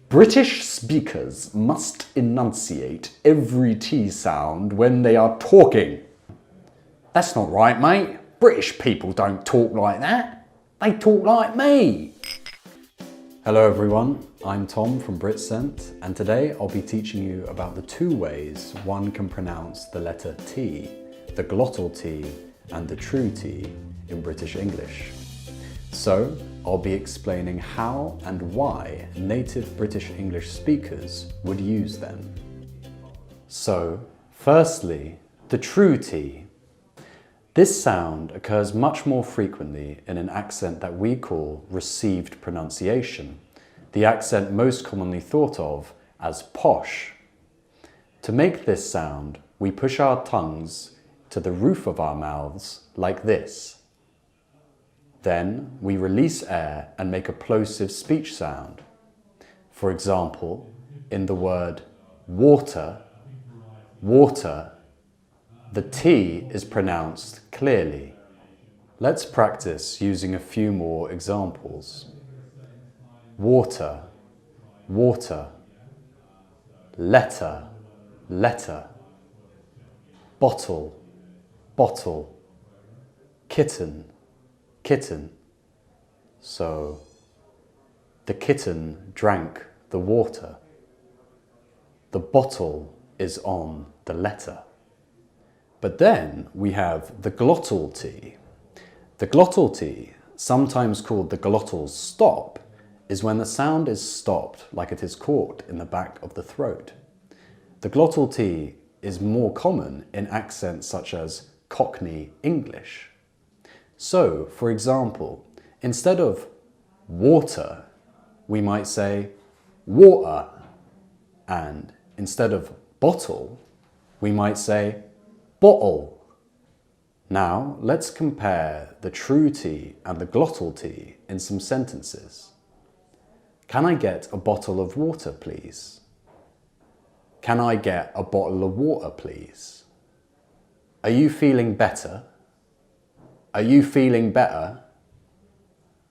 British speakers must enunciate every T sound when they are talking. That's not right, mate. British people don't talk like that. They talk like me. Hello everyone, I'm Tom from Britcent, and today I'll be teaching you about the two ways one can pronounce the letter T, the glottal T and the true T in British English. So, I'll be explaining how and why native British English speakers would use them. So, firstly, the true T. This sound occurs much more frequently in an accent that we call received pronunciation, the accent most commonly thought of as posh. To make this sound, we push our tongues to the roof of our mouths like this. Then we release air and make a plosive speech sound. For example, in the word water, water, the T is pronounced clearly. Let's practice using a few more examples. Water, water. Letter, letter. Bottle, bottle. Kitten, kitten. So, the kitten drank the water. The bottle is on the letter. But then we have the glottal T. The glottal T, sometimes called the glottal stop, is when the sound is stopped like it is caught in the back of the throat. The glottal T is more common in accents such as Cockney English. So, for example, instead of water, we might say water, and instead of bottle, we might say bottle. Now, let's compare the true T and the glottal T in some sentences. Can I get a bottle of water, please? Can I get a bottle of water, please? Are you feeling better? Are you feeling better?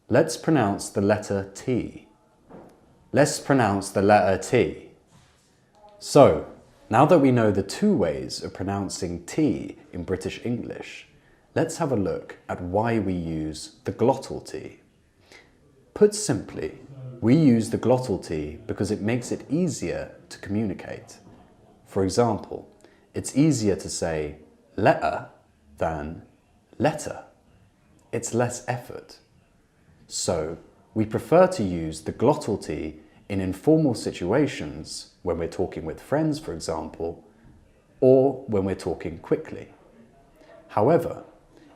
Let's pronounce the letter T. Let's pronounce the letter T. So, now that we know the two ways of pronouncing T in British English, let's have a look at why we use the glottal T. Put simply, we use the glottal T because it makes it easier to communicate. For example, it's easier to say letter than letter. It's less effort. So, we prefer to use the glottal T in informal situations when we're talking with friends, for example, or when we're talking quickly. However,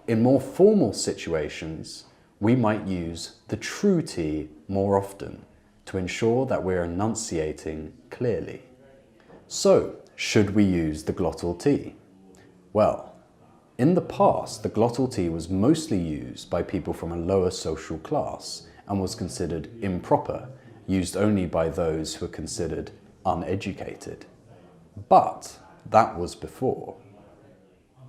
in more formal situations, we might use the true T more often to ensure that we're enunciating clearly. So, should we use the glottal T? Well, in the past, the glottal T was mostly used by people from a lower social class and was considered improper, used only by those who were considered uneducated. But that was before.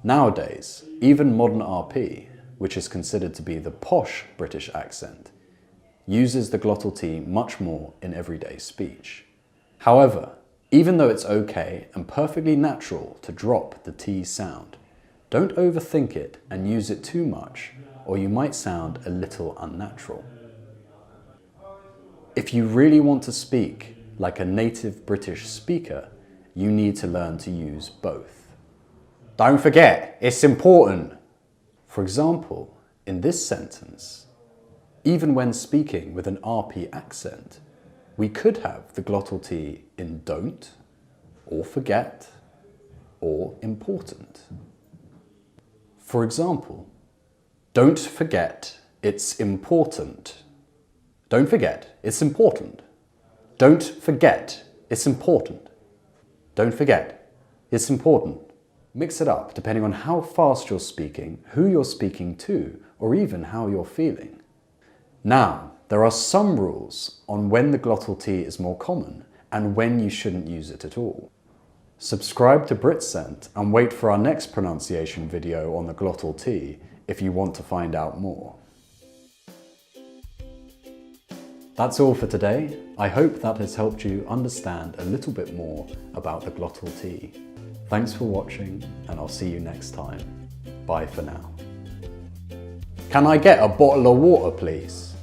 Nowadays, even modern RP, which is considered to be the posh British accent, uses the glottal T much more in everyday speech. However, even though it's okay and perfectly natural to drop the T sound, don't overthink it and use it too much, or you might sound a little unnatural. If you really want to speak like a native British speaker, you need to learn to use both. Don't forget, it's important. For example, in this sentence, even when speaking with an RP accent, we could have the glottal T in don't, or forget, or important. For example, don't forget, it's important. Don't forget, it's important. Don't forget, it's important. Don't forget, it's important. Mix it up depending on how fast you're speaking, who you're speaking to, or even how you're feeling. Now, there are some rules on when the glottal T is more common and when you shouldn't use it at all. Subscribe to Britcent and wait for our next pronunciation video on the glottal T if you want to find out more. That's all for today. I hope that has helped you understand a little bit more about the Glottal T. Thanks for watching, and I'll see you next time. Bye for now. Can I get a bottle of water, please?